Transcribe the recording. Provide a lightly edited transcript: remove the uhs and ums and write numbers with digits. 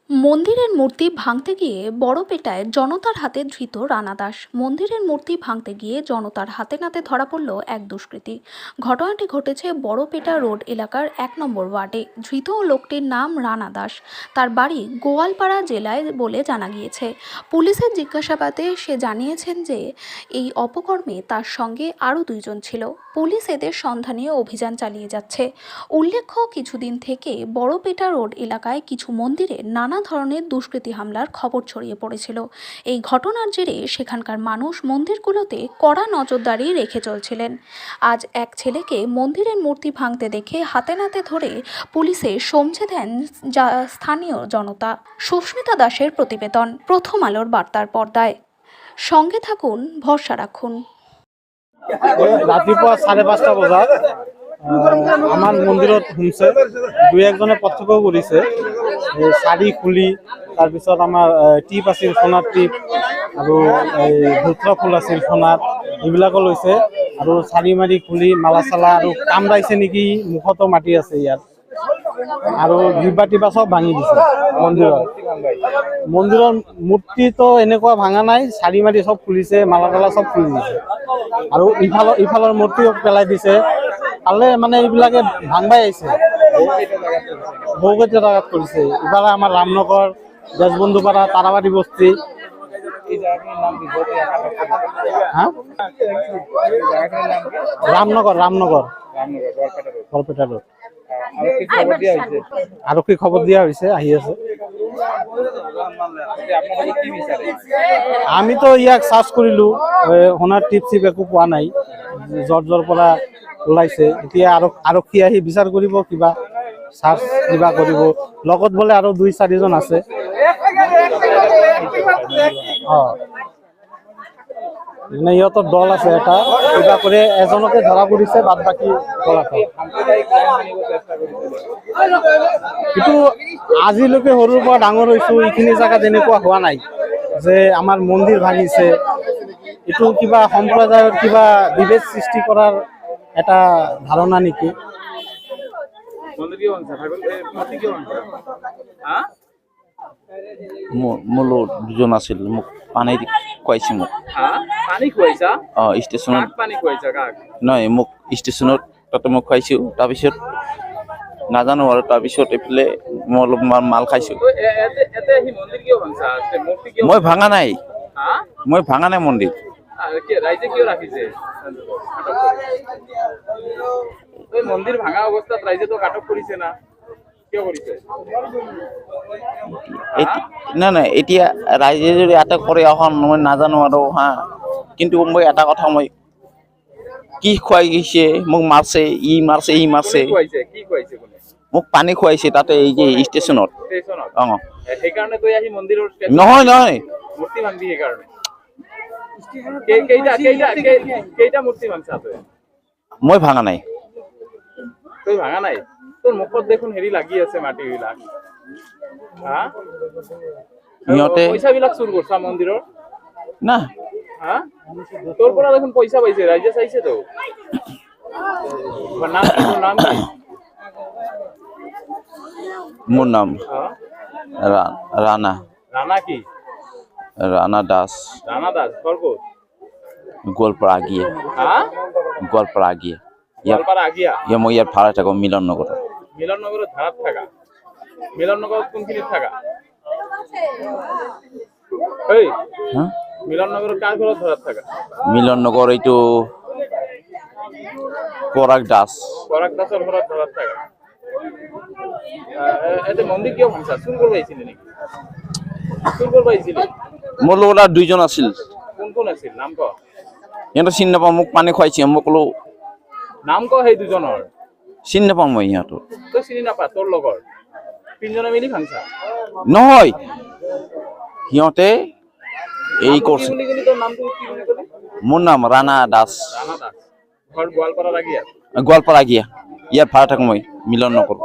মন্দিরের মূর্তি ভাঙতে গিয়ে বড়পেটায় জনতার হাতে ধৃত রানা দাস। মন্দিরের মূর্তি ভাঙতে গিয়ে জনতার হাতে নাতে ধরা পড়ল এক দুষ্কৃতী। ঘটনাটি ঘটেছে বড়পেটা রোড এলাকার ১ নম্বর ওয়ার্ডে। ধৃত লোকটির নাম রানা দাস। তার বাড়ি গোয়ালপাড়া জেলায় বলে জানা গিয়েছে। পুলিশের জিজ্ঞাসাবাদে সে জানিয়েছেন যে এই অপকর্মে তার সঙ্গে আরও ২ জন ছিল। পুলিশ এদের সন্ধানে অভিযান চালিয়ে যাচ্ছে। উল্লেখ্য, কিছুদিন থেকে বড়পেটা রোড এলাকায় কিছু মন্দিরে নানা ধরনের দুষ্কৃতী হামলার খবর ছড়িয়ে পড়েছিল। এই ঘটনার জেরে সেখানকার মানুষ মন্দিরগুলোতে কড়া নজরদারি রেখে চলছিলেন। আজ এক ছেলেকে মন্দিরের মূর্তি ভাঙতে দেখে হাতে নাতে ধরে পুলিশে সমঝে দেন স্থানীয় জনতা। সুস্মিতা দাসের প্রতিবেদন, প্রথম আলোর বার্তার পর্দায়। সঙ্গে থাকুন, ভরসা রাখুন। ৰাতিপুৱা 5:30 বজাত আমাৰ মন্দিৰত সোমছে 2-1জনে প্ৰত্যক্ষ কৰিছে। শাৰী খুলি তাৰপিছত আমাৰ টিপ আছিল, সোণাৰ টিপ আৰু ধুত্ৰা ফুল আছিল সোণাৰ, এইবিলাকো লৈছে আৰু চাৰি মাৰি খুলি মালা চালা আৰু কামৰাইছে নেকি, মুখতো মাটি আছে ইয়াত, আৰু জিবা টিবা চব ভাঙি দিছে। মন্দিৰৰ মূৰ্তিটো এনেকুৱা ভাঙা নাই, চাৰি মাৰি চব খুলিছে, মালা তালা চব খুলি দিছে আৰু ইফালৰ মূৰ্তিও পেলাই দিছে। পালে মানে এইবিলাকে ভাঙবাই আহিছে, বহুকেইটা জাগাত কৰিছে। ইফালে আমাৰ ৰামনগৰ, দেশবন্ধুপাৰা, তাৰাবাৰী বস্তি। ৰামনগৰ বৰপেটা ৰোড। আৰক্ষী খবৰ দিয়া হৈছে, আহি আছে। আমিতো ইয়াক চাৰ্চ কৰিলো, সোণাৰ টিপ চিপ একো পোৱা নাই, জৰ্জৰ পৰা ওলাইছে। এতিয়া আৰক্ষী আহি বিচাৰ কৰিব, কিবা চাৰ্চ কিবা কৰিব। লগত বোলে আৰু 2-4জন আছে। মানে ইহঁতৰ দল আছে এটা, কিবা কৰি এজনকে ধৰা পৰিছে, বাদ বাকী কিন্তু আজিলৈকে সৰুৰ পৰা ডাঙৰ হৈছো, এইখিনি জেগাত এনেকুৱা হোৱা নাই যে আমাৰ মন্দিৰ ভাঙিছে। এইটো কিবা সম্প্ৰদায়ৰ কিবা বিভেদ সৃষ্টি কৰাৰ এটা ধাৰণা নেকি? মোৰ 2জন আছিল, মোক পানী খুৱাইছে। মোক ষ্টেচনত নহয়, মোক ষ্টেচনত তাতে মোক খুৱাইছোঁ। তাৰপিছত নাজানো আৰু তাৰপিছত এইফালে মই অলপ মাল খাইছোঁ। মই ভাঙা নাই মন্দিৰ। মন্দিৰ ভাঙা অৱস্থাত ৰাইজে তো আটক কৰিছে না, কিয় কৰিছে? নাই, এতিয়া ৰাইজে যদি আটক কৰে এখন মই নাজানো আৰু হা, কিন্তু মই এটা কথা, মই কি খুৱাই গৈছে, মোক মাৰছে, ই মাৰছে। মোক পানী খুৱাইছে তাতে, এই যে ষ্টেচনত। সেইকাৰণে তই আহি মন্দিৰৰ নহয় মূৰ্তি ভাঙবি। সেইকাৰণে কেইটা মূৰ্তি ভাঙছা তই? মই ভাঙা নাই। তই ভাঙা নাই? তোৰ মুখত দেখোন হেৰি লাগি আছে, মাটি বিলাক। সিহঁতে পইচাবিলাক চুৰ কৰছা মন্দিৰৰ না। তোৰ পৰা দেখোন পইচা পাইছে, ৰাইজে চাইছে তো। নাম কি? মোৰ নাম ৰানা কি? ৰানা দাস। তোৰ ক'ত? গোৱালপাৰা আগিয়ে। গোৱালপাৰা আগিয়ে। মই ইয়াত ভাড়া থাকো, মিলন নগৰত ভাড়াত থাকা? মিলন নগৰত কোনখিনিত থাকা? মিলন নগৰত কাৰ ঘৰত ভাড়াত থাকা? মিলন নগৰ এইটো পৰাগ দাসৰ ঘৰত ভাড়াত থাকা। এতে মন্দিৰ কিয় ভাঙছা? চুৰ কৰিব আহিছিলে নেকি? মোৰ লগত আৰু 2জন আছিল। কোন আছিল? নাম ক। সিহঁতৰ চিনি নাপাওঁ, মোক পানী খুৱাইছে। মই ক'লো নাম ক সেই 2জনৰ। চিনি নাপাওঁ মই সিহঁতৰ। তই চিনি নাপা? তোৰ লগৰ 3জনে মিলি ভাঙছা? নহয়, সিহঁতে এই কৰিছে। মোৰ নাম ৰাণা দাস। ঘৰ গোৱালপাৰা আগিয়া। ইয়াত ভাড়া থাকো মই, মিলন নগৰ।